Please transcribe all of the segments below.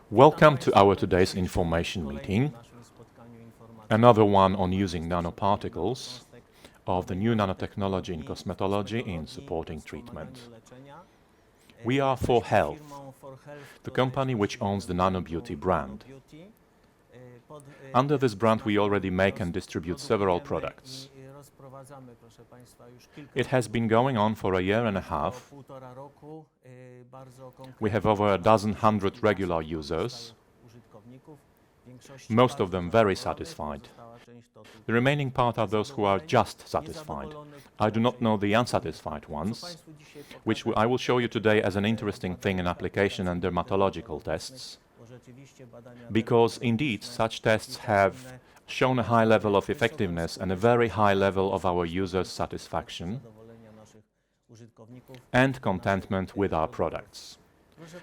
Welcome to our today's information meeting, another one on using nanoparticles of the new nanotechnology in cosmetology in supporting treatment. We are For Health, the company which owns the Nano Beauty brand. Under this brand we already make and distribute several products. It has been going on for a year and a half. We have over a dozen hundred regular users, most of them very satisfied. The remaining part are those who are just satisfied. I do not know the unsatisfied ones, which I will show you today as an interesting thing in application and dermatological tests, because indeed such tests have shown a high level of effectiveness and a very high level of our users' satisfaction and contentment with our products.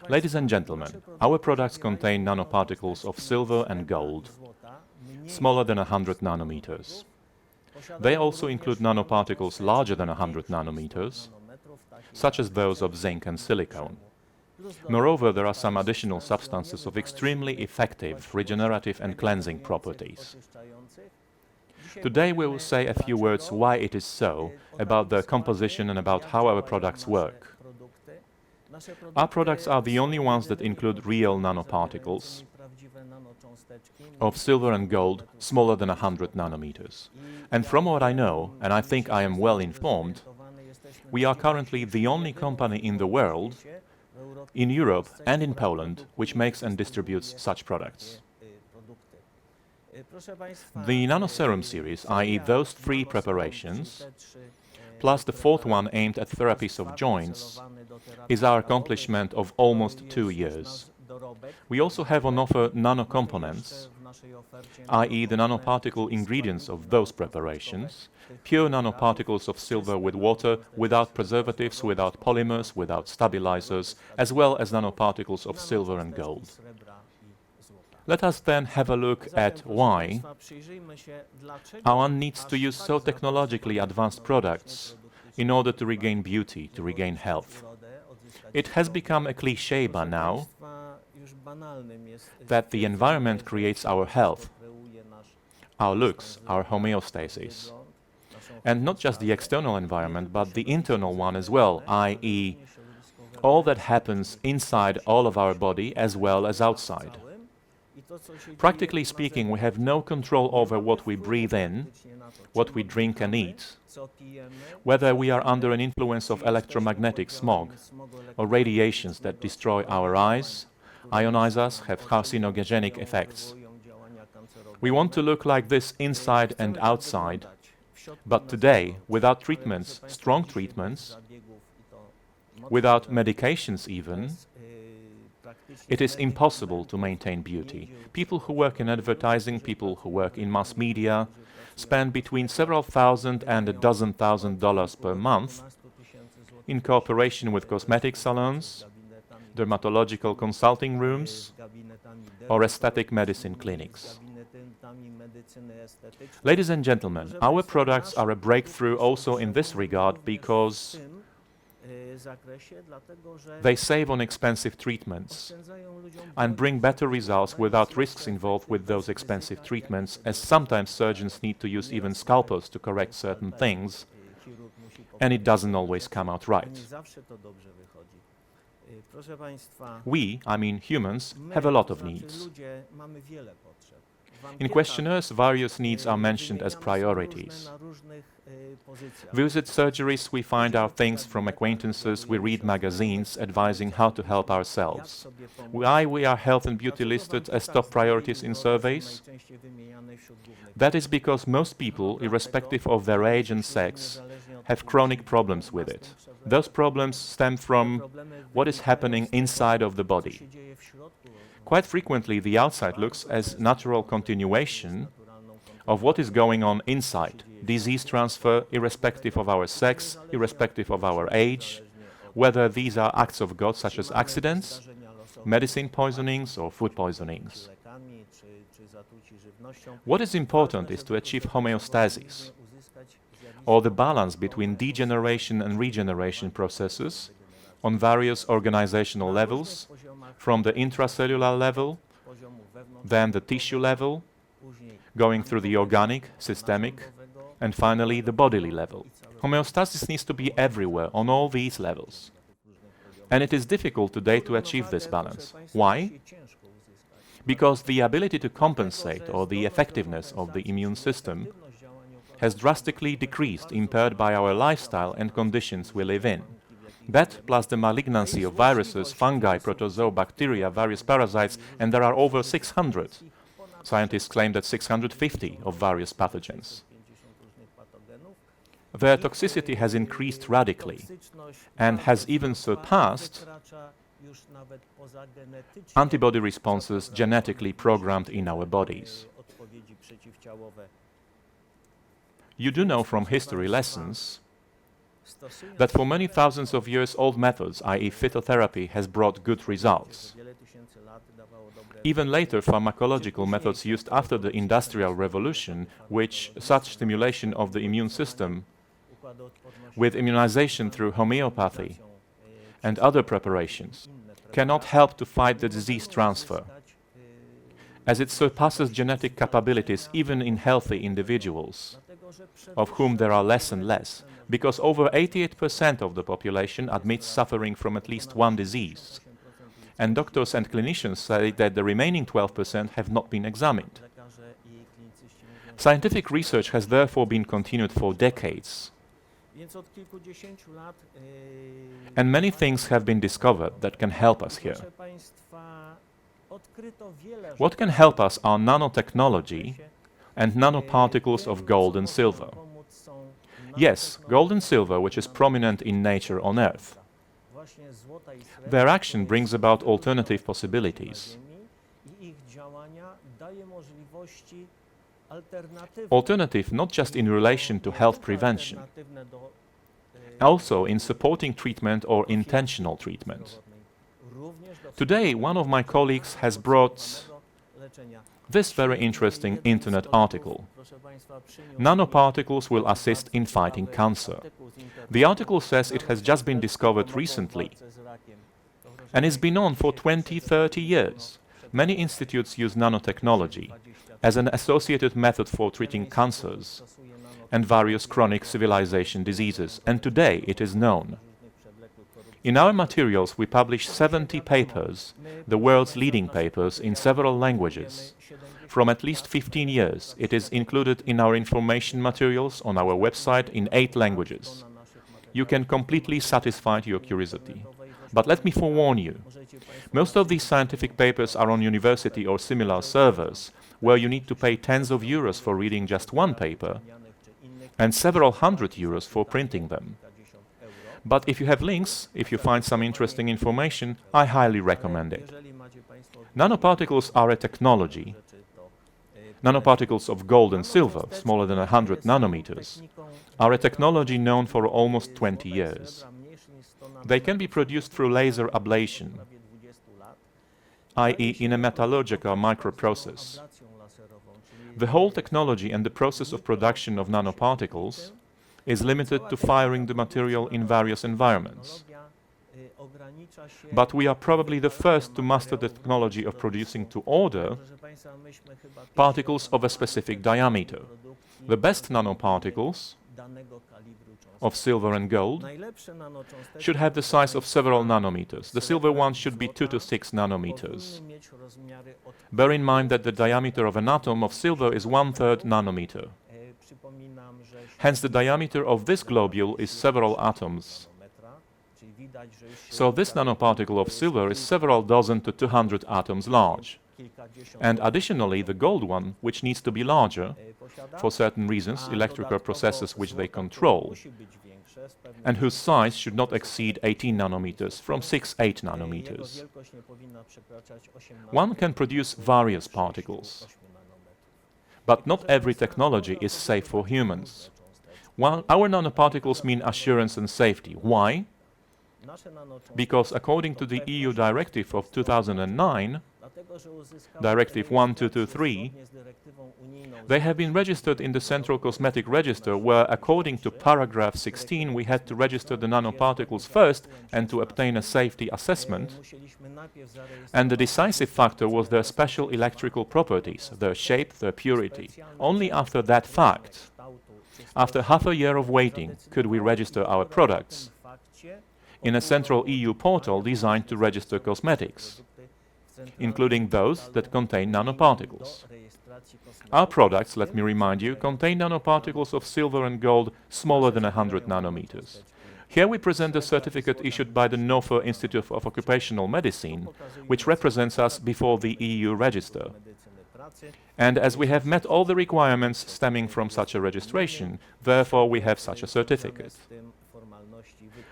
Ladies and gentlemen, our products contain nanoparticles of silver and gold, smaller than 100 nanometers. They also include nanoparticles larger than 100 nanometers, such as those of zinc and silicone. Moreover, there are some additional substances of extremely effective regenerative and cleansing properties. Today we will say a few words why it is so, about their composition and about how our products work. Our products are the only ones that include real nanoparticles of silver and gold smaller than 100 nanometers. And from what I know, and I think I am well informed, we are currently the only company in the world, in Europe and in Poland, which makes and distributes such products. The Nano Serum series, i.e. those three preparations, plus the fourth one aimed at therapies of joints, is our accomplishment of almost 2 years. We also have on offer nano components, i.e. the nanoparticle ingredients of those preparations, pure nanoparticles of silver with water, without preservatives, without polymers, without stabilizers, as well as nanoparticles of silver and gold. Let us then have a look at why one needs to use so technologically advanced products in order to regain beauty, to regain health. It has become a cliché by now that the environment creates our health, our looks, our homeostasis. And not just the external environment, but the internal one as well, i.e. all that happens inside all of our body as well as outside. Practically speaking, we have no control over what we breathe in, what we drink and eat, whether we are under an influence of electromagnetic smog or radiations that destroy our eyes, ionize us, have carcinogenic effects. We want to look like this inside and outside, but today, without treatments, strong treatments, without medications even, it is impossible to maintain beauty. People who work in advertising, people who work in mass media, spend between several thousand and $12,000 per month in cooperation with cosmetic salons, dermatological consulting rooms, or aesthetic medicine clinics. Ladies and gentlemen, our products are a breakthrough also in this regard because they save on expensive treatments and bring better results without risks involved with those expensive treatments, as sometimes surgeons need to use even scalpels to correct certain things, and it doesn't always come out right. We, I mean humans, have a lot of needs. In questionnaires, various needs are mentioned as priorities. We visit surgeries, we find out things from acquaintances, we read magazines advising how to help ourselves. Why we are health and beauty listed as top priorities in surveys? That is because most people, irrespective of their age and sex, have chronic problems with it. Those problems stem from what is happening inside of the body. Quite frequently, the outside looks as natural continuation of what is going on inside. Disease transfer, irrespective of our sex, irrespective of our age, whether these are acts of God such as accidents, medicine poisonings or food poisonings. What is important is to achieve homeostasis, or the balance between degeneration and regeneration processes, on various organizational levels, from the intracellular level, then the tissue level, going through the organic, systemic, and finally the bodily level. Homeostasis needs to be everywhere, on all these levels. And it is difficult today to achieve this balance. Why? Because the ability to compensate, or the effectiveness of the immune system, has drastically decreased, impaired by our lifestyle and conditions we live in. That, plus the malignancy of viruses, fungi, protozoa, bacteria, various parasites, and there are over 600. Scientists claim that 650 of various pathogens. Their toxicity has increased radically and has even surpassed antibody responses genetically programmed in our bodies. You do know from history lessons that for many thousands of years old methods, i.e. phytotherapy, has brought good results. Even later pharmacological methods used after the Industrial Revolution, which such stimulation of the immune system with immunization through homeopathy and other preparations, cannot help to fight the disease transfer, as it surpasses genetic capabilities even in healthy individuals, of whom there are less and less, because over 88% of the population admits suffering from at least one disease. And doctors and clinicians say that the remaining 12% have not been examined. Scientific research has therefore been continued for decades. And many things have been discovered that can help us here. What can help us are nanotechnology and nanoparticles of gold and silver. Yes, gold and silver, which is prominent in nature on Earth. Their action brings about alternative possibilities. Alternative not just in relation to health prevention, also in supporting treatment or intentional treatment. Today, one of my colleagues has brought this very interesting internet article. Nanoparticles will assist in fighting cancer. The article says it has just been discovered recently and it's been on for 20-30 years. Many institutes use nanotechnology as an associated method for treating cancers and various chronic civilization diseases, and today it is known. In our materials we publish 70 papers, the world's leading papers, in several languages. From at least 15 years, it is included in our information materials on our website in 8 languages. You can completely satisfy your curiosity. But let me forewarn you, most of these scientific papers are on university or similar servers, where you need to pay tens of euros for reading just one paper, and several hundred euros for printing them. But if you have links, if you find some interesting information, I highly recommend it. Nanoparticles are a technology. Nanoparticles of gold and silver, smaller than 100 nanometers, are a technology known for almost 20 years. They can be produced through laser ablation, i.e. in a metallurgical microprocess. The whole technology and the process of production of nanoparticles is limited to firing the material in various environments. But we are probably the first to master the technology of producing to order particles of a specific diameter. The best nanoparticles of silver and gold should have the size of several nanometers. The silver ones should be 2 to 6 nanometers. Bear in mind that the diameter of an atom of silver is 1/3 nanometer. Hence the diameter of this globule is several atoms. So this nanoparticle of silver is several dozen to 200 atoms large. And additionally, the gold one, which needs to be larger, for certain reasons, electrical processes which they control, and whose size should not exceed 18 nanometers from 6-8 nanometers. One can produce various particles, but not every technology is safe for humans. Our nanoparticles mean assurance and safety. Why? Because according to the EU Directive of 2009, Directive 1223, they have been registered in the Central Cosmetic Register, where according to paragraph 16 we had to register the nanoparticles first and to obtain a safety assessment. And the decisive factor was their special electrical properties, their shape, their purity. Only after that fact, after half a year of waiting, could we register our products in a central EU portal designed to register cosmetics, including those that contain nanoparticles. Our products, let me remind you, contain nanoparticles of silver and gold smaller than 100 nanometers. Here we present a certificate issued by the Nova Institute of Occupational Medicine, which represents us before the EU register. And as we have met all the requirements stemming from such a registration, therefore we have such a certificate.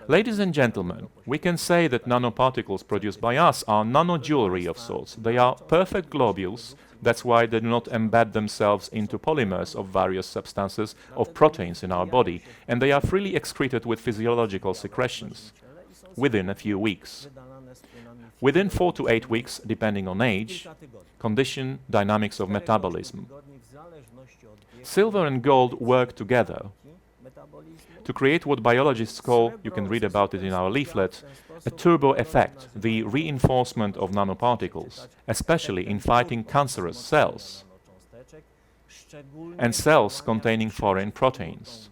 Ladies and gentlemen, we can say that nanoparticles produced by us are nano-jewelry of sorts. They are perfect globules, that's why they do not embed themselves into polymers of various substances, of proteins in our body, and they are freely excreted with physiological secretions within a few weeks. Within 4 to 8 weeks, depending on age, condition, dynamics of metabolism. Silver and gold work together to create what biologists call, you can read about it in our leaflet, a turbo effect, the reinforcement of nanoparticles, especially in fighting cancerous cells and cells containing foreign proteins,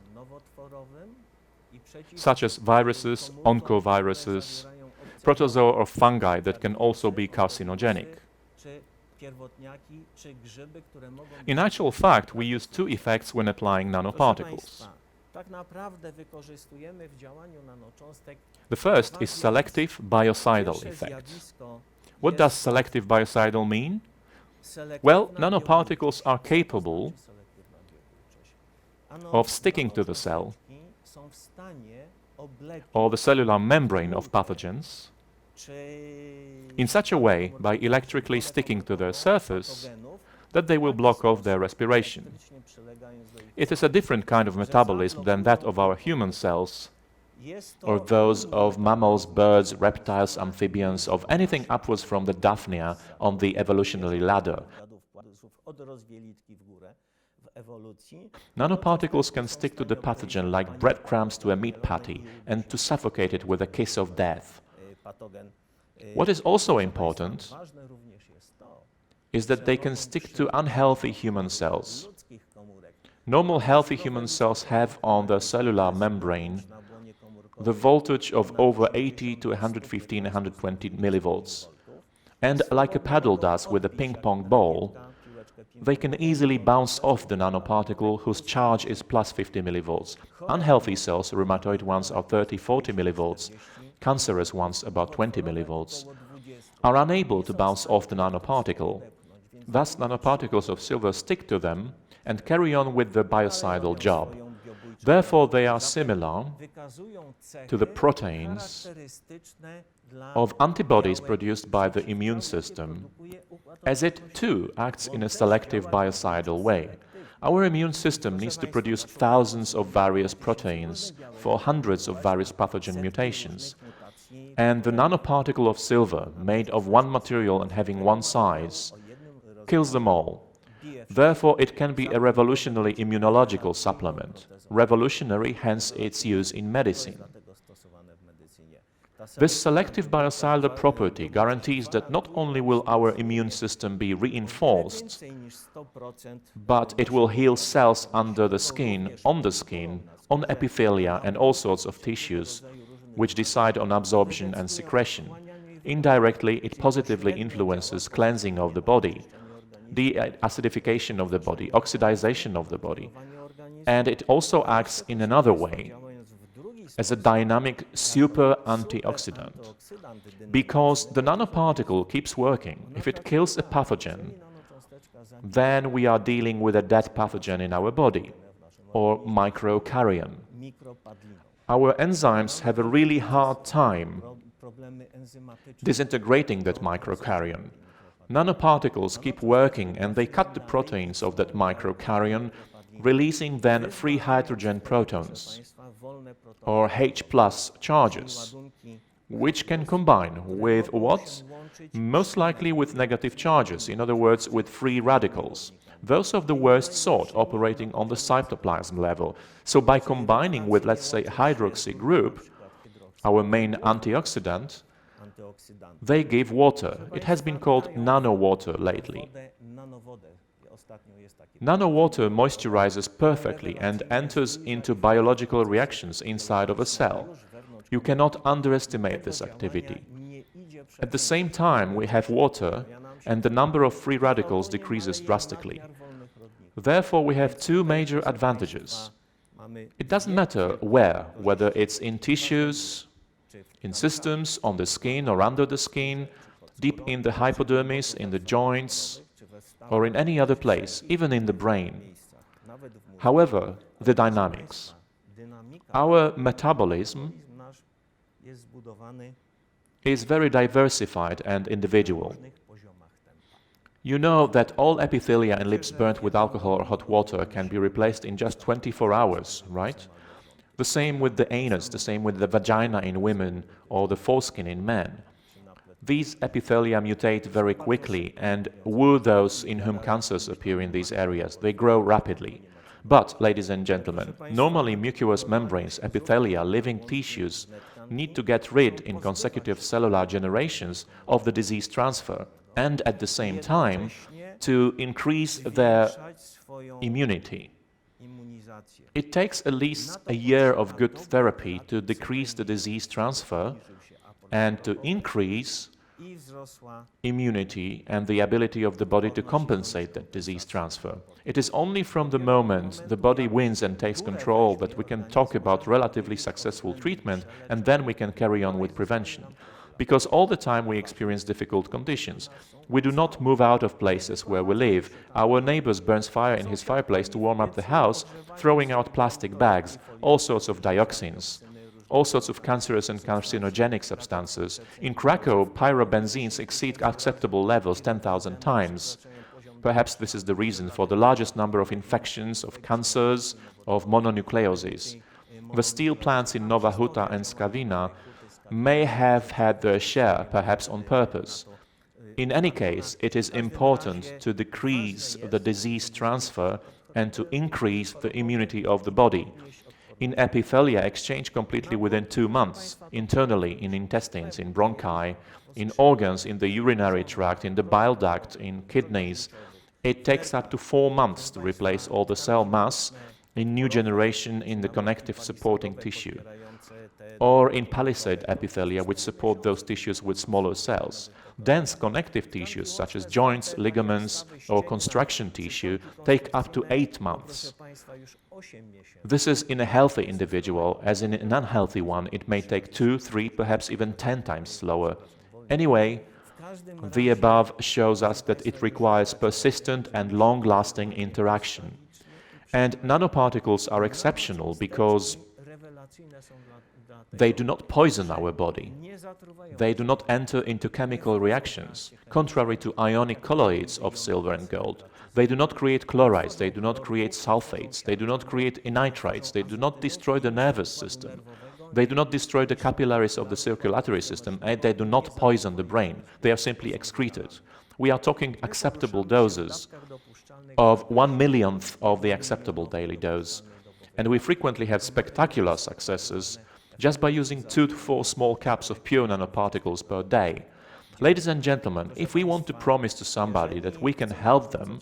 such as viruses, oncoviruses, protozoa or fungi that can also be carcinogenic. In actual fact, we use two effects when applying nanoparticles. The first is selective biocidal effect. What does selective biocidal mean? Well, nanoparticles are capable of sticking to the cell or the cellular membrane of pathogens in such a way, by electrically sticking to their surface, that they will block off their respiration. It is a different kind of metabolism than that of our human cells, or those of mammals, birds, reptiles, amphibians, of anything upwards from the Daphnia on the evolutionary ladder. Nanoparticles can stick to the pathogen like breadcrumbs to a meat patty and to suffocate it with a kiss of death. What is also important is that they can stick to unhealthy human cells. Normal healthy human cells have on their cellular membrane the voltage of over 80 to 115, 120 millivolts. And like a paddle does with a ping-pong ball, they can easily bounce off the nanoparticle whose charge is plus 50 millivolts. Unhealthy cells, rheumatoid ones, are 30, 40 millivolts. Cancerous ones, about 20 millivolts, are unable to bounce off the nanoparticle. Thus, nanoparticles of silver stick to them and carry on with the biocidal job. Therefore, they are similar to the proteins of antibodies produced by the immune system, as it too acts in a selective biocidal way. Our immune system needs to produce thousands of various proteins for hundreds of various pathogen mutations. And the nanoparticle of silver, made of one material and having one size, kills them all. Therefore, it can be a revolutionary immunological supplement. Revolutionary, hence its use in medicine. This selective biocidal property guarantees that not only will our immune system be reinforced, but it will heal cells under the skin, on epithelia and all sorts of tissues, which decide on absorption and secretion. Indirectly, it positively influences cleansing of the body, de-acidification of the body, oxidization of the body. And it also acts in another way, as a dynamic super antioxidant. Because the nanoparticle keeps working. If it kills a pathogen, then we are dealing with a dead pathogen in our body, or microcarrion. Our enzymes have a really hard time disintegrating that microcarrion. Nanoparticles keep working and they cut the proteins of that microcarrion, releasing then free hydrogen protons, or H+ charges, which can combine with what? Most likely with negative charges, in other words, with free radicals. Those of the worst sort operating on the cytoplasm level. So by combining with, let's say, hydroxy group, our main antioxidant, they give water. It has been called nano water lately. Nano water moisturizes perfectly and enters into biological reactions inside of a cell. You cannot underestimate this activity. At the same time, we have water, and the number of free radicals decreases drastically. Therefore, we have two major advantages. It doesn't matter where, whether it's in tissues, in systems, on the skin or under the skin, deep in the hypodermis, in the joints, or in any other place, even in the brain. However, the dynamics. Our metabolism is very diversified and individual. You know that all epithelia in lips burnt with alcohol or hot water can be replaced in just 24 hours, right? The same with the anus, the same with the vagina in women or the foreskin in men. These epithelia mutate very quickly and woo those in whom cancers appear in these areas. They grow rapidly. But, ladies and gentlemen, normally mucous membranes, epithelia, living tissues need to get rid in consecutive cellular generations of the disease transfer and at the same time to increase their immunity. It takes at least a year of good therapy to decrease the disease transfer and to increase immunity and the ability of the body to compensate that disease transfer. It is only from the moment the body wins and takes control that we can talk about relatively successful treatment, and then we can carry on with prevention. Because all the time we experience difficult conditions. We do not move out of places where we live. Our neighbor burns fire in his fireplace to warm up the house, throwing out plastic bags, all sorts of dioxins, all sorts of cancerous and carcinogenic substances. In Krakow, pyrobenzenes exceed acceptable levels 10,000 times. Perhaps this is the reason for the largest number of infections, of cancers, of mononucleosis. The steel plants in Nowa Huta and Skawina may have had their share, perhaps on purpose. In any case, it is important to decrease the disease transfer and to increase the immunity of the body. In epithelia, exchange completely within 2 months, internally, in intestines, in bronchi, in organs, in the urinary tract, in the bile duct, in kidneys. It takes up to 4 months to replace all the cell mass in new generation in the connective supporting tissue, or in palisade epithelia, which support those tissues with smaller cells. Dense connective tissues, such as joints, ligaments, or construction tissue, take up to 8 months. This is in a healthy individual, as in an unhealthy one, it may take 2, 3, perhaps even 10 times slower. Anyway, the above shows us that it requires persistent and long-lasting interaction. And nanoparticles are exceptional because they do not poison our body. They do not enter into chemical reactions, contrary to ionic colloids of silver and gold. They do not create chlorides, they do not create sulfates, they do not create nitrites, they do not destroy the nervous system. They do not destroy the capillaries of the circulatory system, and they do not poison the brain. They are simply excreted. We are talking acceptable doses of 1/1,000,000th of the acceptable daily dose. And we frequently have spectacular successes just by using 2 to 4 small caps of pure nanoparticles per day. Ladies and gentlemen, if we want to promise to somebody that we can help them,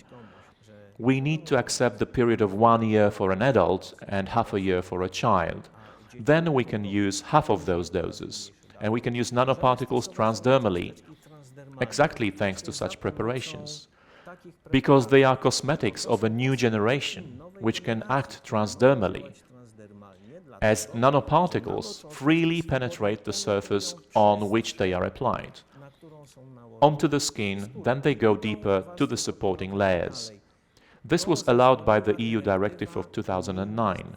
we need to accept the period of 1 year for an adult and half a year for a child. Then we can use half of those doses, and we can use nanoparticles transdermally, exactly thanks to such preparations, because they are cosmetics of a new generation, which can act transdermally, as nanoparticles freely penetrate the surface on which they are applied. Onto the skin, then they go deeper to the supporting layers. This was allowed by the EU Directive of 2009.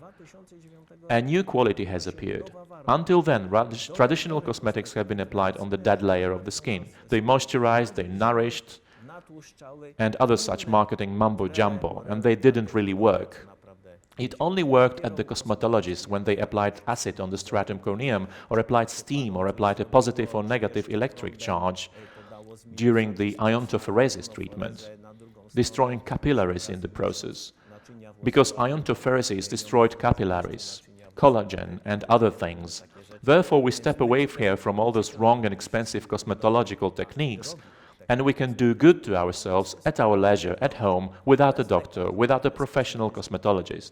A new quality has appeared. Until then, traditional cosmetics have been applied on the dead layer of the skin. They moisturized, they nourished, and other such marketing mumbo-jumbo, and they didn't really work. It only worked at the cosmetologists when they applied acid on the stratum corneum, or applied steam, or applied a positive or negative electric charge during the iontophoresis treatment, destroying capillaries in the process. Because iontophoresis destroyed capillaries, collagen and other things. Therefore, we step away here from all those wrong and expensive cosmetological techniques, and we can do good to ourselves at our leisure, at home, without a doctor, without a professional cosmetologist,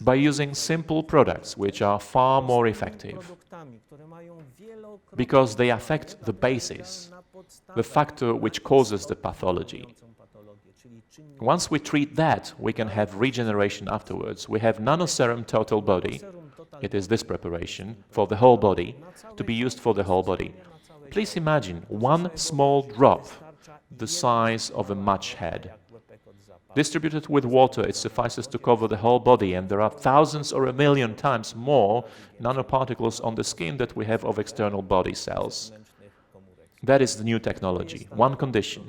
by using simple products which are far more effective, because they affect the basis, the factor which causes the pathology. Once we treat that, we can have regeneration afterwards. We have Nano Serum Total Body. It is this preparation for the whole body, to be used for the whole body. Please imagine one small drop, the size of a match head. Distributed with water, it suffices to cover the whole body, and there are thousands or a million times more nanoparticles on the skin that we have of external body cells. That is the new technology. One condition: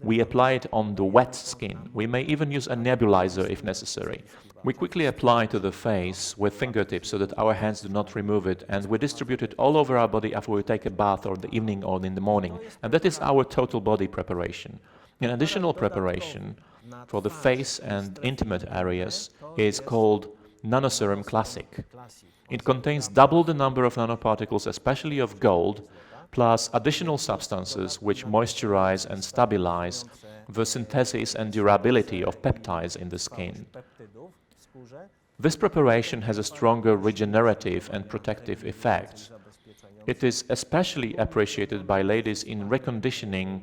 we apply it on the wet skin. We may even use a nebulizer if necessary. We quickly apply to the face with fingertips so that our hands do not remove it, and we distribute it all over our body after we take a bath or in the evening or in the morning. And that is our total body preparation. An additional preparation for the face and intimate areas is called Nano Serum Classic. It contains double the number of nanoparticles, especially of gold, plus additional substances which moisturize and stabilize the synthesis and durability of peptides in the skin. This preparation has a stronger regenerative and protective effect. It is especially appreciated by ladies in reconditioning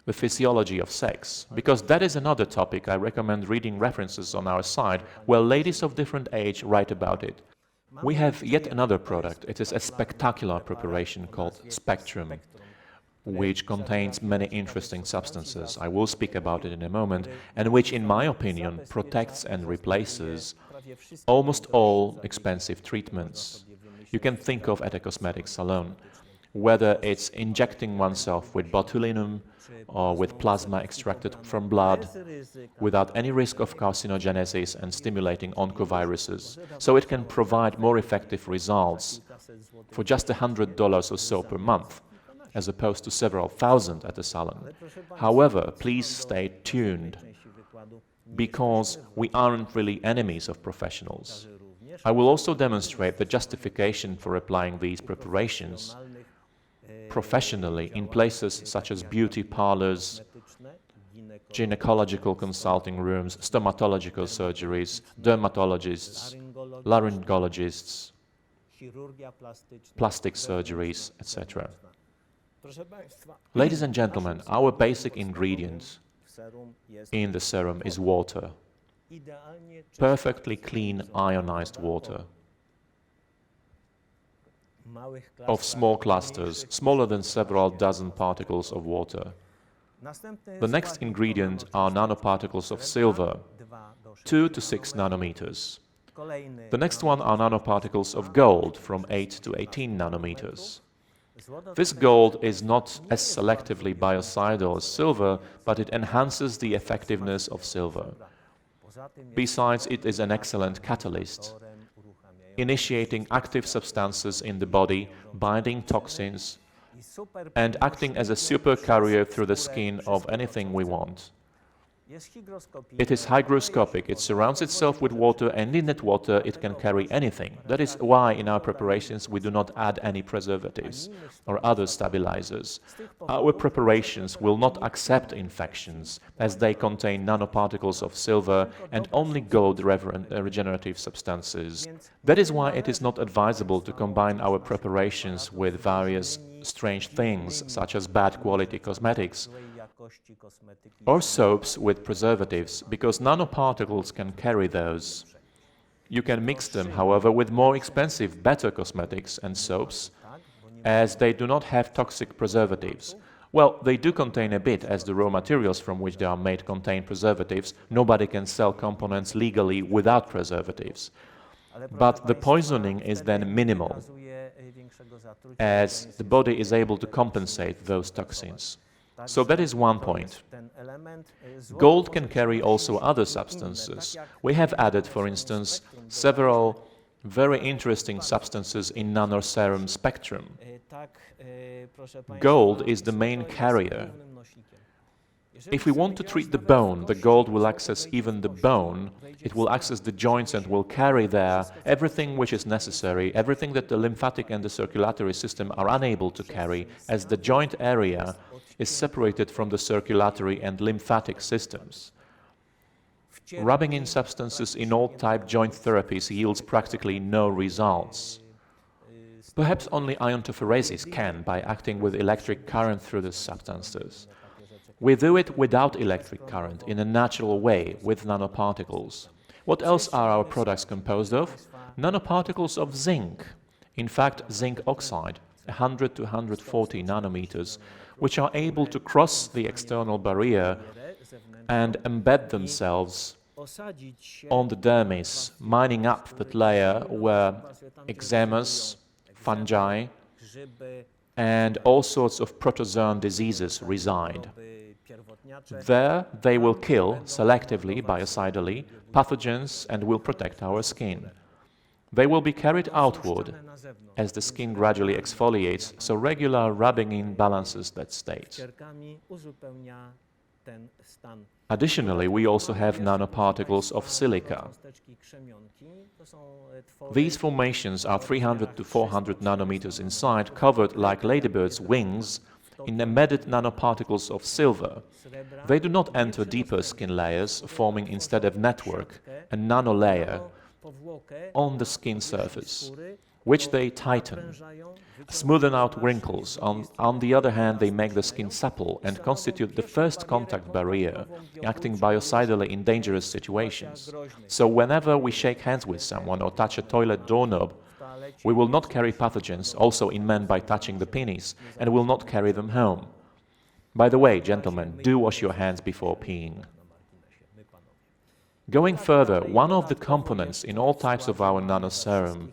the physiology of sex, because that is another topic I recommend reading references on our site where ladies of different age write about it. We have yet another product. It is a spectacular preparation called Spectrum, which contains many interesting substances. I will speak about it in a moment, and which, in my opinion, protects and replaces almost all expensive treatments you can think of at a cosmetic salon, whether it's injecting oneself with botulinum or with plasma extracted from blood without any risk of carcinogenesis and stimulating oncoviruses. So it can provide more effective results for just $100 or so per month, as opposed to several thousand at a salon. However, please stay tuned, because we aren't really enemies of professionals. I will also demonstrate the justification for applying these preparations professionally in places such as beauty parlors, gynecological consulting rooms, stomatological surgeries, dermatologists, laryngologists, plastic surgeries, etc. Ladies and gentlemen, our basic ingredient in the serum is water. Perfectly clean ionized water of small clusters, smaller than several dozen particles of water. The next ingredient are nanoparticles of silver, 2 to 6 nanometers. The next one are nanoparticles of gold, from 8 to 18 nanometers. This gold is not as selectively biocidal as silver, but it enhances the effectiveness of silver. Besides, it is an excellent catalyst, initiating active substances in the body, binding toxins, and acting as a super carrier through the skin of anything we want. It is hygroscopic. It surrounds itself with water, and in that water it can carry anything. That is why in our preparations we do not add any preservatives or other stabilizers. Our preparations will not accept infections, as they contain nanoparticles of silver and only gold regenerative substances. That is why it is not advisable to combine our preparations with various strange things, such as bad quality cosmetics or soaps with preservatives, because nanoparticles can carry those. You can mix them, however, with more expensive, better cosmetics and soaps, as they do not have toxic preservatives. Well, they do contain a bit, as the raw materials from which they are made contain preservatives. Nobody can sell components legally without preservatives. But the poisoning is then minimal, as the body is able to compensate those toxins. So that is one point. Gold can carry also other substances. We have added, for instance, several very interesting substances in nanoserum spectrum. Gold is the main carrier. If we want to treat the bone, the gold will access even the bone, it will access the joints and will carry there everything which is necessary, everything that the lymphatic and the circulatory system are unable to carry, as the joint area is separated from the circulatory and lymphatic systems. Rubbing in substances in all type joint therapies yields practically no results. Perhaps only iontophoresis can, by acting with electric current through the substances. We do it without electric current, in a natural way, with nanoparticles. What else are our products composed of? Nanoparticles of zinc. In fact, zinc oxide, 100 to 140 nanometers, which are able to cross the external barrier and embed themselves on the dermis, mining up that layer where eczemas, fungi, and all sorts of protozoan diseases reside. There they will kill, selectively, biocidally, pathogens and will protect our skin. They will be carried outward as the skin gradually exfoliates, so regular rubbing in balances that state. Additionally, we also have nanoparticles of silica. These formations are 300 to 400 nanometers inside, covered like ladybirds' wings in embedded nanoparticles of silver. They do not enter deeper skin layers, forming instead a network, a nanolayer, on the skin surface, which they tighten, smoothen out wrinkles. On the other hand, they make the skin supple and constitute the first contact barrier, acting biocidally in dangerous situations. So whenever we shake hands with someone or touch a toilet doorknob, we will not carry pathogens, also in men by touching the penis, and will not carry them home. By the way, gentlemen, do wash your hands before peeing. Going further, one of the components in all types of our nanoserum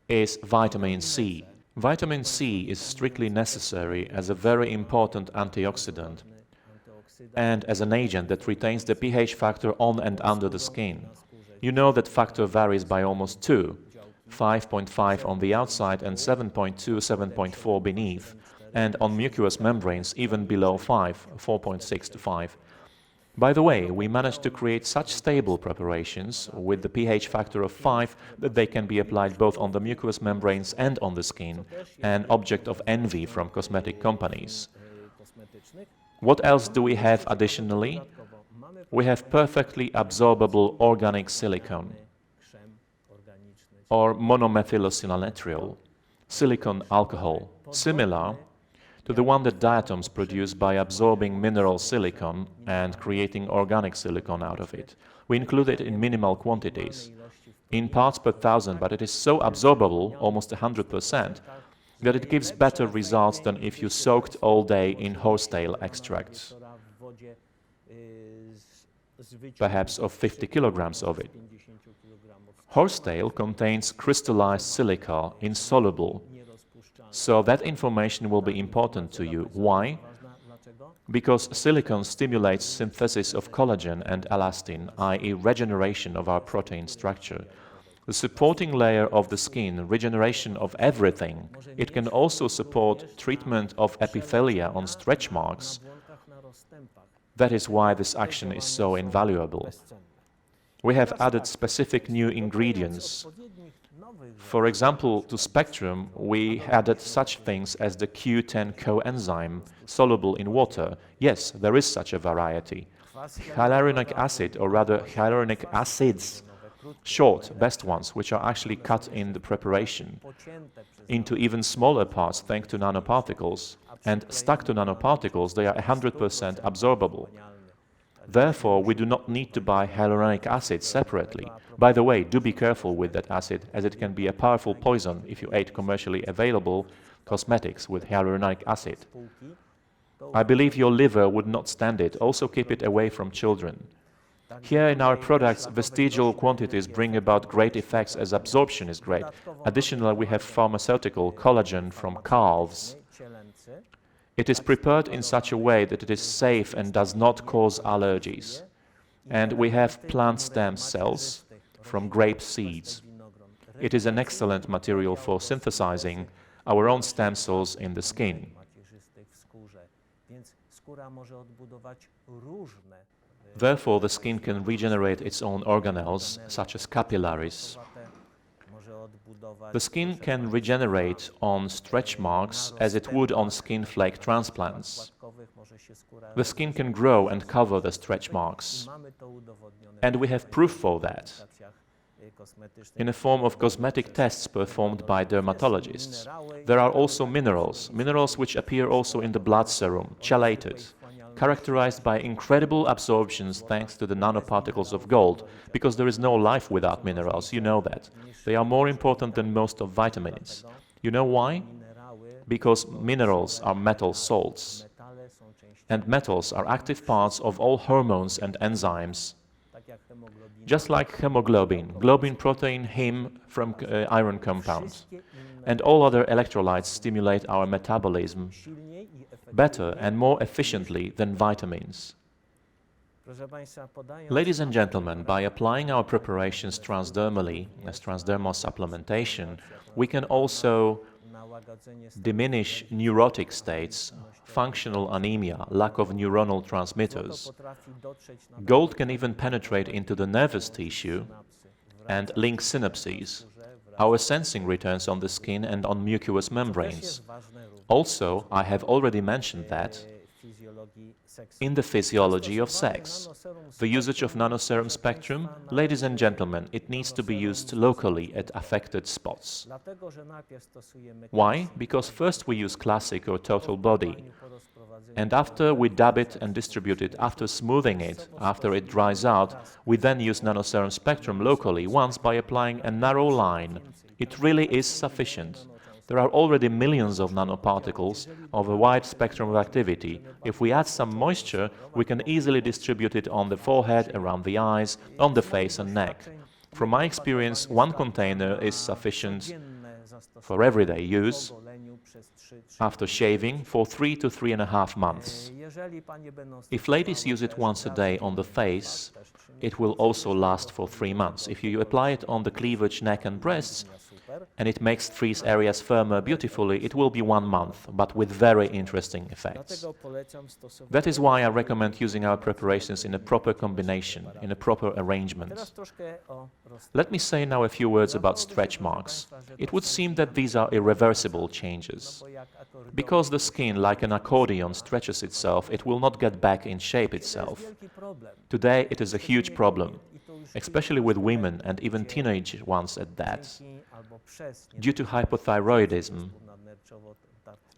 is vitamin C. Vitamin C is strictly necessary as a very important antioxidant and as an agent that retains the pH factor on and under the skin. You know that factor varies by almost 2, 5.5 on the outside and 7.2, 7.4 beneath, and on mucous membranes even below 5, 4.6 to 5. By the way, we managed to create such stable preparations with the pH factor of 5 that they can be applied both on the mucous membranes and on the skin, an object of envy from cosmetic companies. What else do we have additionally? We have perfectly absorbable organic silicone, or monomethylosilylateral silicone alcohol, similar to the one that diatoms produce by absorbing mineral silicon and creating organic silicon out of it. We include it in minimal quantities, in parts per thousand, but it is so absorbable, almost 100%, that it gives better results than if you soaked all day in horsetail extracts, perhaps of 50 kilograms of it. Horsetail contains crystallized silica, insoluble, so that information will be important to you. Why? Because silicon stimulates synthesis of collagen and elastin, i.e. regeneration of our protein structure. The supporting layer of the skin, regeneration of everything. It can also support treatment of epithelia on stretch marks. That is why this action is so invaluable. We have added specific new ingredients. For example, to spectrum, we added such things as the Q10 coenzyme, soluble in water. Yes, there is such a variety. Hyaluronic acid, or rather hyaluronic acids, short, best ones, which are actually cut in the preparation into even smaller parts thanks to nanoparticles, and stuck to nanoparticles, they are 100% absorbable. Therefore, we do not need to buy hyaluronic acid separately. By the way, do be careful with that acid, as it can be a powerful poison if you ate commercially available cosmetics with hyaluronic acid. I believe your liver would not stand it. Also keep it away from children. Here in our products, vestigial quantities bring about great effects as absorption is great. Additionally, we have pharmaceutical collagen from calves. It is prepared in such a way that it is safe and does not cause allergies. And we have plant stem cells from grape seeds. It is an excellent material for synthesizing our own stem cells in the skin. Therefore, the skin can regenerate its own organelles, such as capillaries. The skin can regenerate on stretch marks as it would on skin flake transplants. The skin can grow and cover the stretch marks. And we have proof for that in the form of cosmetic tests performed by dermatologists. There are also minerals which appear also in the blood serum, chelated, characterized by incredible absorptions thanks to the nanoparticles of gold, because there is no life without minerals, you know that. They are more important than most of vitamins. You know why? Because minerals are metal salts, and metals are active parts of all hormones and enzymes. Just like hemoglobin, globin protein, heme from iron compound, and all other electrolytes stimulate our metabolism better and more efficiently than vitamins. Ladies and gentlemen, by applying our preparations transdermally, as transdermal supplementation, we can also diminish neurotic states, functional anemia, lack of neuronal transmitters. Gold can even penetrate into the nervous tissue and link synapses. Our sensing returns on the skin and on mucous membranes. Also, I have already mentioned that in the physiology of sex, the usage of nanoserum spectrum, ladies and gentlemen, it needs to be used locally at affected spots. Why? Because first we use classic or total body, and after we dab it and distribute it, after smoothing it, after it dries out, we then use nanoserum spectrum locally once by applying a narrow line. It really is sufficient. There are already millions of nanoparticles of a wide spectrum of activity. If we add some moisture, we can easily distribute it on the forehead, around the eyes, on the face and neck. From my experience, one container is sufficient for everyday use after shaving for 3 to 3.5 months. If ladies use it once a day on the face, it will also last for 3 months. If you apply it on the cleavage, neck and breasts, and it makes these areas firmer beautifully, it will be 1 month, but with very interesting effects. That is why I recommend using our preparations in a proper combination, in a proper arrangement. Let me say now a few words about stretch marks. It would seem that these are irreversible changes. Because the skin, like an accordion, stretches itself, it will not get back in shape itself. Today it is a huge problem, especially with women and even teenage ones at that. Due to hypothyroidism,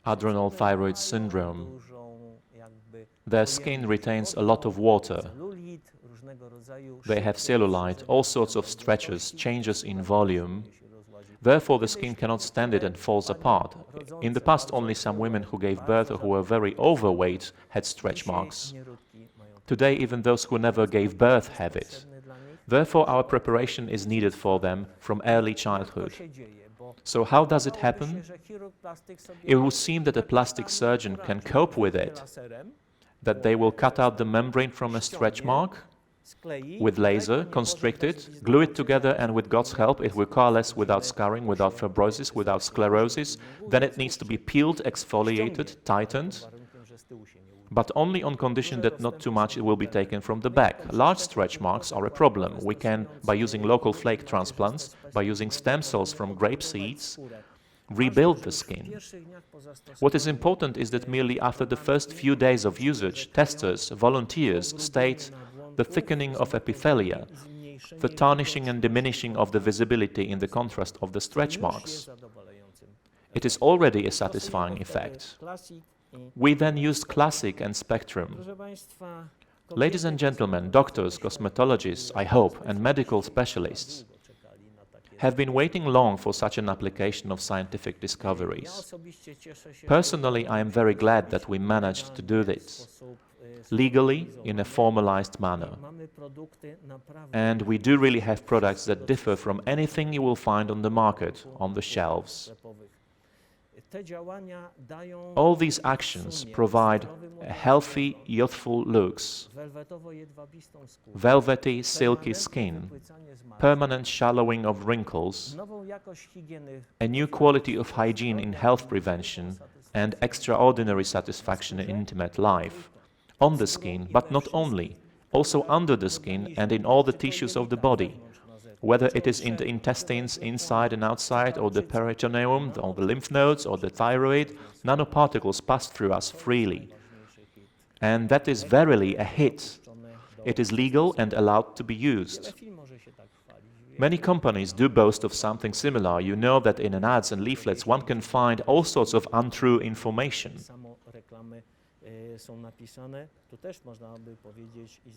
adrenal thyroid syndrome, their skin retains a lot of water. They have cellulite, all sorts of stretches, changes in volume. Therefore, the skin cannot stand it and falls apart. In the past, only some women who gave birth or who were very overweight had stretch marks. Today, even those who never gave birth have it. Therefore, our preparation is needed for them from early childhood. So how does it happen? It would seem that a plastic surgeon can cope with it, that they will cut out the membrane from a stretch mark with laser, constrict it, glue it together, and with God's help it will coalesce without scarring, without fibrosis, without sclerosis. Then it needs to be peeled, exfoliated, tightened, but only on condition that not too much will be taken from the back. Large stretch marks are a problem. We can, by using local flake transplants, by using stem cells from grape seeds, rebuild the skin. What is important is that merely after the first few days of usage, testers, volunteers state the thickening of epithelia, the tarnishing and diminishing of the visibility in the contrast of the stretch marks. It is already a satisfying effect. We then used classic and spectrum. Ladies and gentlemen, doctors, cosmetologists, I hope, and medical specialists have been waiting long for such an application of scientific discoveries. Personally, I am very glad that we managed to do this legally, in a formalized manner. And we do really have products that differ from anything you will find on the market, on the shelves. All these actions provide a healthy, youthful looks, velvety, silky skin, permanent shallowing of wrinkles, a new quality of hygiene in health prevention, and extraordinary satisfaction in intimate life, on the skin, but not only, also under the skin and in all the tissues of the body, whether it is in the intestines, inside and outside, or the peritoneum, or the lymph nodes, or the thyroid. Nanoparticles pass through us freely. And that is verily a hit. It is legal and allowed to be used. Many companies do boast of something similar. You know that in ads and leaflets one can find all sorts of untrue information.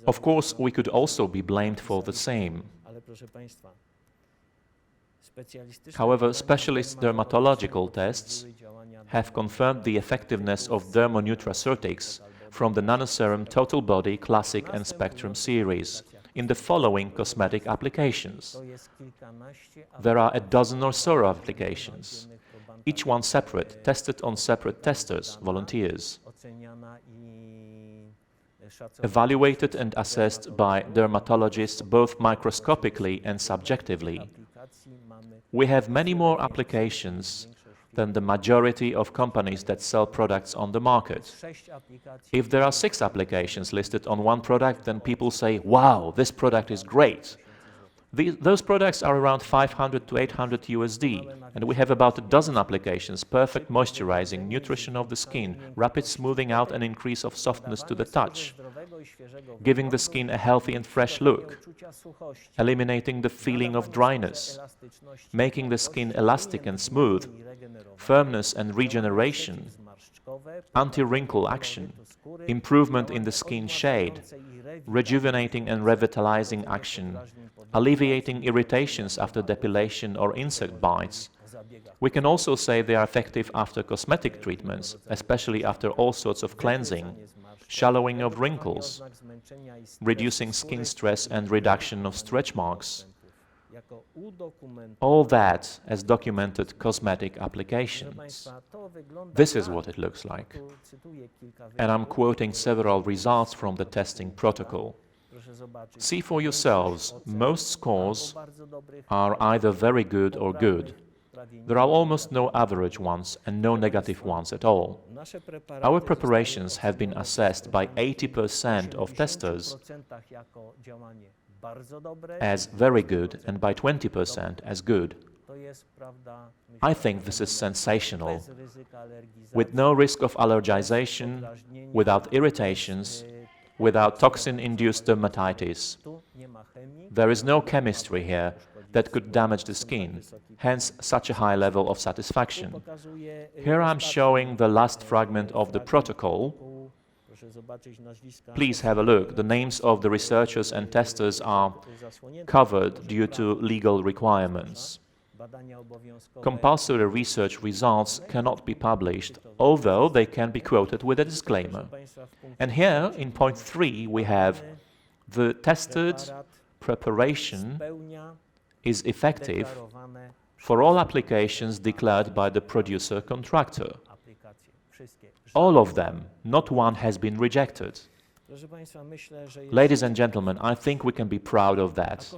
Of course, we could also be blamed for the same. However, specialist dermatological tests have confirmed the effectiveness of dermonutraceutics from the Nanoserum Total Body Classic and Spectrum series in the following cosmetic applications. There are a dozen or so applications, each one separate, tested on separate testers, volunteers, evaluated and assessed by dermatologists both microscopically and subjectively. We have many more applications than the majority of companies that sell products on the market. If there are 6 applications listed on one product, then people say, wow, this product is great. Those products are around 500 to 800 USD, and we have about a dozen applications: perfect moisturizing, nutrition of the skin, rapid smoothing out and increase of softness to the touch, giving the skin a healthy and fresh look, eliminating the feeling of dryness, making the skin elastic and smooth, firmness and regeneration, anti-wrinkle action, improvement in the skin shade, rejuvenating and revitalizing action, alleviating irritations after depilation or insect bites. We can also say they are effective after cosmetic treatments, especially after all sorts of cleansing, shallowing of wrinkles, reducing skin stress and reduction of stretch marks. All that as documented cosmetic applications. This is what it looks like. And I'm quoting several results from the testing protocol. See for yourselves, most scores are either very good or good. There are almost no average ones and no negative ones at all. Our preparations have been assessed by 80% of testers as very good and by 20% as good. I think this is sensational. With no risk of allergization, without irritations, without toxin-induced dermatitis. There is no chemistry here that could damage the skin, hence such a high level of satisfaction. Here I'm showing the last fragment of the protocol. Please have a look. The names of the researchers and testers are covered due to legal requirements. Compulsory research results cannot be published, although they can be quoted with a disclaimer. And here, in point 3, we have the tested preparation is effective for all applications declared by the producer-contractor. All of them, not one has been rejected. Ladies and gentlemen, I think we can be proud of that.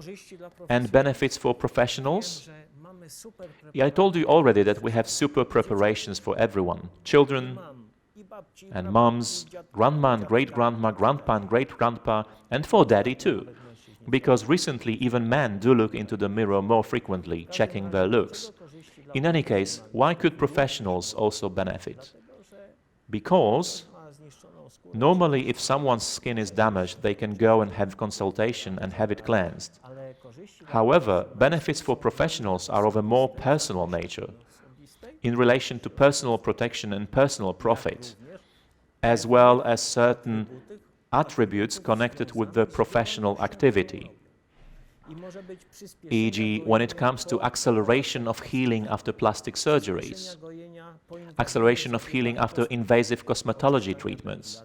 And benefits for professionals? I told you already that we have super preparations for everyone. Children and moms, grandma and great-grandma, grandpa and great-grandpa, and for daddy too. Because recently even men do look into the mirror more frequently, checking their looks. In any case, why could professionals also benefit? Because normally if someone's skin is damaged, they can go and have consultation and have it cleansed. However, benefits for professionals are of a more personal nature, in relation to personal protection and personal profit, as well as certain attributes connected with the professional activity. E.g., when it comes to acceleration of healing after plastic surgeries, acceleration of healing after invasive cosmetology treatments,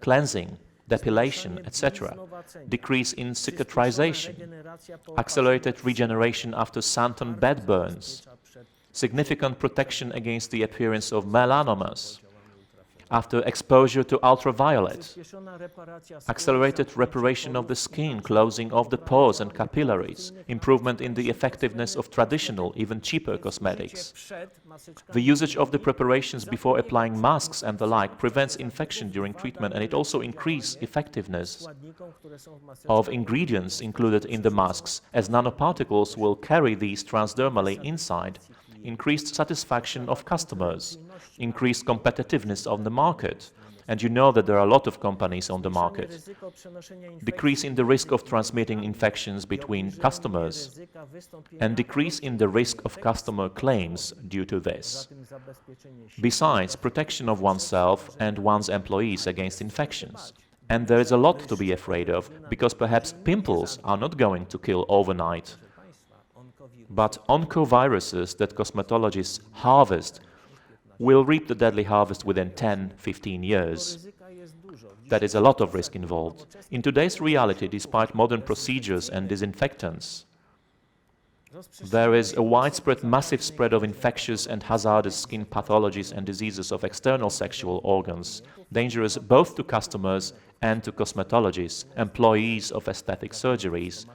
cleansing, depilation, etc., decrease in cicatrization, accelerated regeneration after suntan bed burns, significant protection against the appearance of melanomas, after exposure to ultraviolet, accelerated reparation of the skin, closing of the pores and capillaries, improvement in the effectiveness of traditional, even cheaper cosmetics. The usage of the preparations before applying masks and the like prevents infection during treatment, and it also increases effectiveness of ingredients included in the masks, as nanoparticles will carry these transdermally inside. Increased satisfaction of customers, increased competitiveness on the market, and you know that there are a lot of companies on the market. Decrease in the risk of transmitting infections between customers, and decrease in the risk of customer claims due to this. Besides, protection of oneself and one's employees against infections. And there is a lot to be afraid of, because perhaps pimples are not going to kill overnight. But oncoviruses that cosmetologists harvest will reap the deadly harvest within 10-15 years. That is a lot of risk involved. In today's reality, despite modern procedures and disinfectants, there is a widespread, massive spread of infectious and hazardous skin pathologies and diseases of external sexual organs, dangerous both to customers and to cosmetologists, employees of aesthetic surgeries,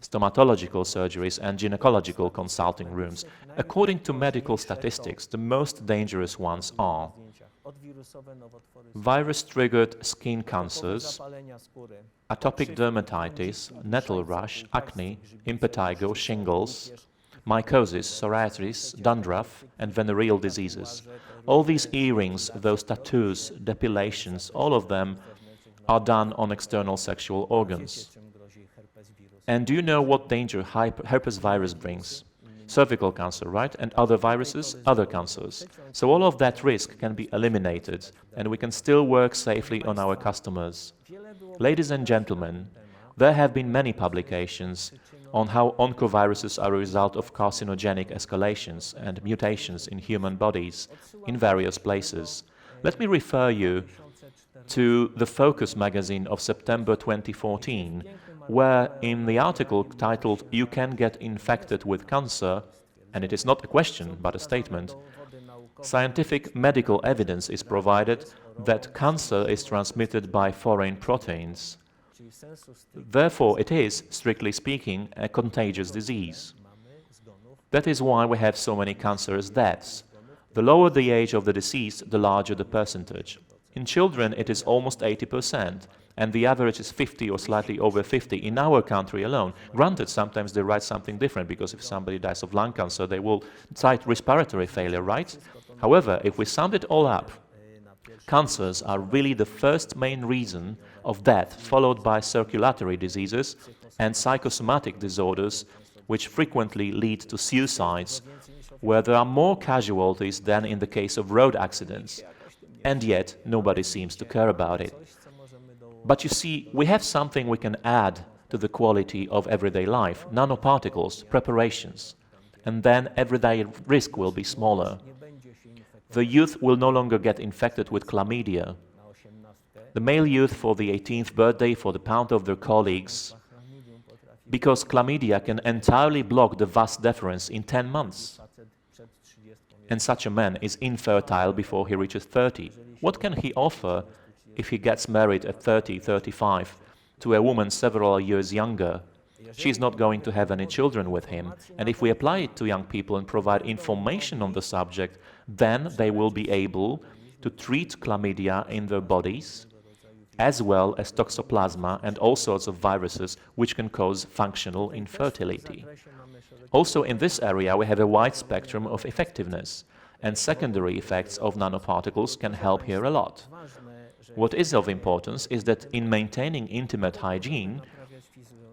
stomatological surgeries and gynecological consulting rooms. According to medical statistics, the most dangerous ones are virus-triggered skin cancers, atopic dermatitis, nettle rash, acne, impetigo, shingles, mycosis, psoriasis, dandruff, and venereal diseases. All these earrings, those tattoos, depilations, all of them are done on external sexual organs. And do you know what danger herpes virus brings? Cervical cancer, right? And other viruses, other cancers. So all of that risk can be eliminated, and we can still work safely on our customers. Ladies and gentlemen, there have been many publications on how oncoviruses are a result of carcinogenic escalations and mutations in human bodies in various places. Let me refer you to the Focus magazine of September 2014, where in the article titled "You Can Get Infected with Cancer," and it is not a question but a statement, scientific medical evidence is provided that cancer is transmitted by foreign proteins. Therefore, it is, strictly speaking, a contagious disease. That is why we have so many cancerous deaths. The lower the age of the deceased, the larger the percentage. In children, it is almost 80%, and the average is 50 or slightly over 50 in our country alone. Granted, sometimes they write something different, because if somebody dies of lung cancer, they will cite respiratory failure, right? However, if we sum it all up, cancers are really the first main reason of death, followed by circulatory diseases and psychosomatic disorders, which frequently lead to suicides, where there are more casualties than in the case of road accidents. And yet, nobody seems to care about it. But you see, we have something we can add to the quality of everyday life, nanoparticles, preparations, and then everyday risk will be smaller. The youth will no longer get infected with chlamydia. The male youth for the 18th birthday for the pound of their colleagues, because chlamydia can entirely block the vas deferens in 10 months. And such a man is infertile before he reaches 30. What can he offer if he gets married at 30, 35 to a woman several years younger? She's not going to have any children with him. And if we apply it to young people and provide information on the subject, then they will be able to treat chlamydia in their bodies, as well as toxoplasma and all sorts of viruses which can cause functional infertility. Also in this area we have a wide spectrum of effectiveness, and secondary effects of nanoparticles can help here a lot. What is of importance is that in maintaining intimate hygiene,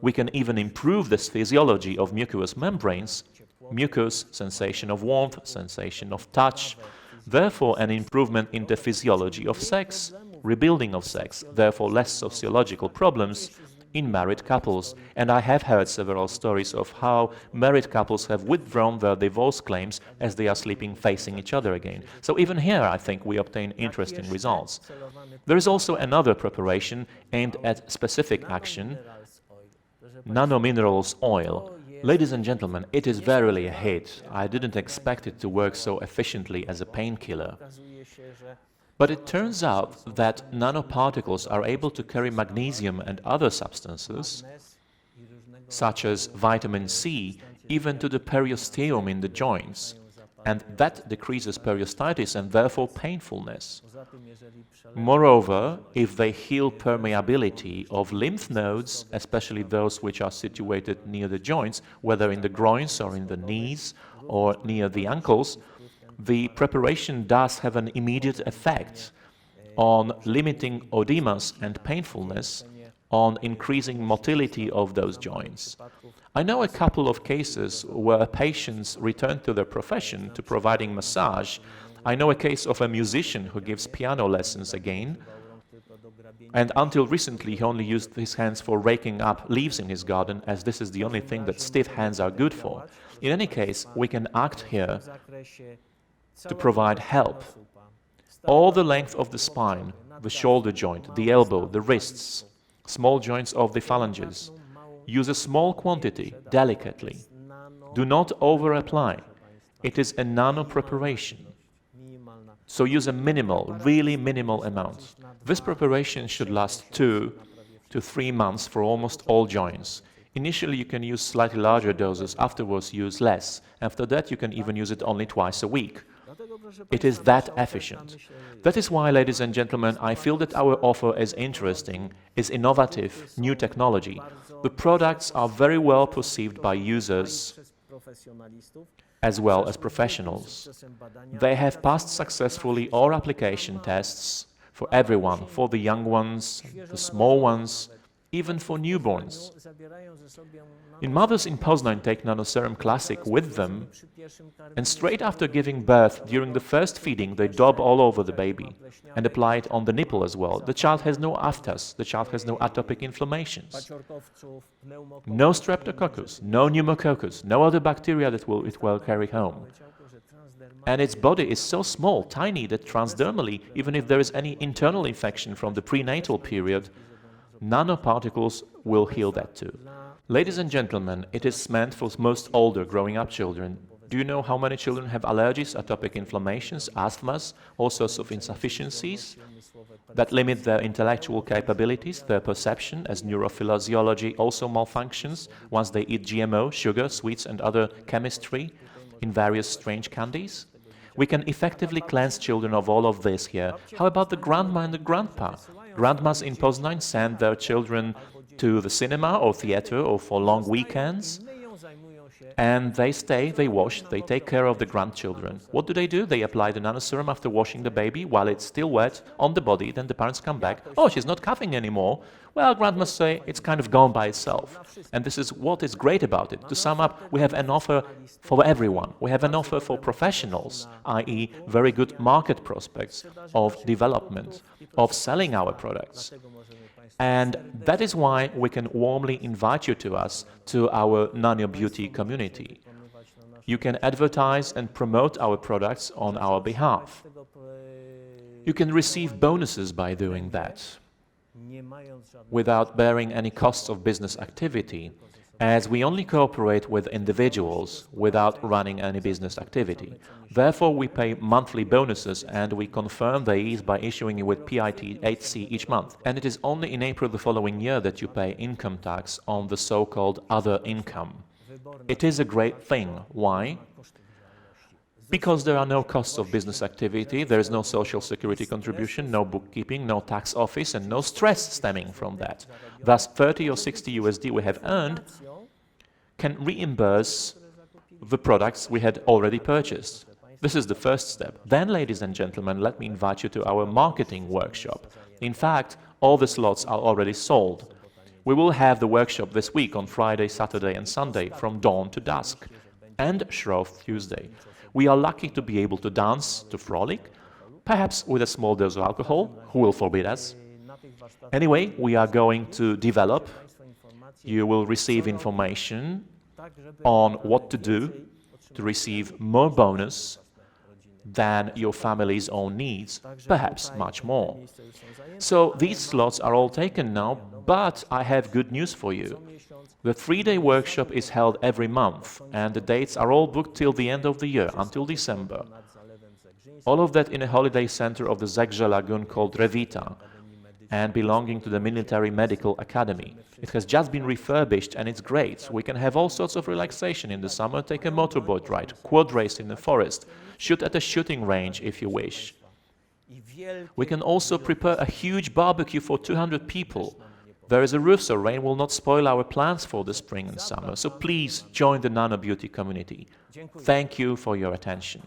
we can even improve the physiology of mucous membranes, mucus, sensation of warmth, sensation of touch, therefore an improvement in the physiology of sex, rebuilding of sex, therefore less sociological problems in married couples. And I have heard several stories of how married couples have withdrawn their divorce claims as they are sleeping facing each other again. So even here I think we obtain interesting results. There is also another preparation aimed at specific action, nanominerals oil. Ladies and gentlemen, it is verily a hit. I didn't expect it to work so efficiently as a painkiller. But it turns out that nanoparticles are able to carry magnesium and other substances, such as vitamin C, even to the periosteum in the joints, and that decreases periostitis and therefore painfulness. Moreover, if they heal permeability of lymph nodes, especially those which are situated near the joints, whether in the groins or in the knees or near the ankles, the preparation does have an immediate effect on limiting oedemas and painfulness, on increasing motility of those joints. I know a couple of cases where patients return to their profession, to providing massage. I know a case of a musician who gives piano lessons again, and until recently he only used his hands for raking up leaves in his garden, as this is the only thing that stiff hands are good for. In any case, we can act here to provide help. All the length of the spine, the shoulder joint, the elbow, the wrists, small joints of the phalanges. Use a small quantity, delicately. Do not over-apply. It is a nano preparation. So use a minimal, really minimal amount. This preparation should last 2 to 3 months for almost all joints. Initially you can use slightly larger doses, afterwards use less. After that you can even use it only twice a week. It is that efficient. That is why, ladies and gentlemen, I feel that our offer is interesting, is innovative, new technology. The products are very well perceived by users as well as professionals. They have passed successfully all application tests for everyone, for the young ones, the small ones, even for newborns. In mothers in Poznań take Nano Serum Classic with them, and straight after giving birth, during the first feeding, they daub all over the baby and apply it on the nipple as well. The child has no aftas, the child has no atopic inflammations, no streptococcus, no pneumococcus, no other bacteria that it will carry home. And its body is so small, tiny, that transdermally, even if there is any internal infection from the prenatal period, nanoparticles will heal that too. Ladies and gentlemen, it is meant for most older growing up children. Do you know how many children have allergies, atopic inflammations, asthmas, all sorts of insufficiencies that limit their intellectual capabilities, their perception, as neurophysiology also malfunctions once they eat GMO, sugar, sweets and other chemistry in various strange candies? We can effectively cleanse children of all of this here. How about the grandma and the grandpa? Grandmas in Poznań send their children to the cinema or theater or for long weekends, and they stay, they wash, they take care of the grandchildren. What do? They apply the nano serum after washing the baby while it's still wet on the body. Then the parents come back. Oh, she's not coughing anymore. Well, grandmas say it's kind of gone by itself. And this is what is great about it. To sum up, we have an offer for everyone. We have an offer for professionals, i.e. very good market prospects of development, of selling our products. And that is why we can warmly invite you to us, to our Nano Beauty community. You can advertise and promote our products on our behalf. You can receive bonuses by doing that, without bearing any costs of business activity, as we only cooperate with individuals without running any business activity. Therefore, we pay monthly bonuses and we confirm these by issuing you with PIT 8C each month. And it is only in April the following year that you pay income tax on the so-called other income. It is a great thing. Why? Because there are no costs of business activity, there is no social security contribution, no bookkeeping, no tax office, and no stress stemming from that. Thus, 30 or 60 USD we have earned can reimburse the products we had already purchased. This is the first step. Then, ladies and gentlemen, let me invite you to our marketing workshop. In fact, all the slots are already sold. We will have the workshop this week on Friday, Saturday and Sunday from dawn to dusk, and Shrove Tuesday. We are lucky to be able to dance, to frolic, perhaps with a small dose of alcohol. Who will forbid us? Anyway, we are going to develop. You will receive information on what to do to receive more bonus than your family's own needs, perhaps much more. So these slots are all taken now, but I have good news for you. The 3-day workshop is held every month, and the dates are all booked till the end of the year, until December. All of that in a holiday center of the Zegrze Lagoon called Revita, and belonging to the Military Medical Academy. It has just been refurbished and it's great. We can have all sorts of relaxation in the summer, take a motorboat ride, quad race in the forest, shoot at a shooting range if you wish. We can also prepare a huge barbecue for 200 people. There is a roof, so rain will not spoil our plans for the spring and summer. So please join the Nano Beauty community. Thank you for your attention.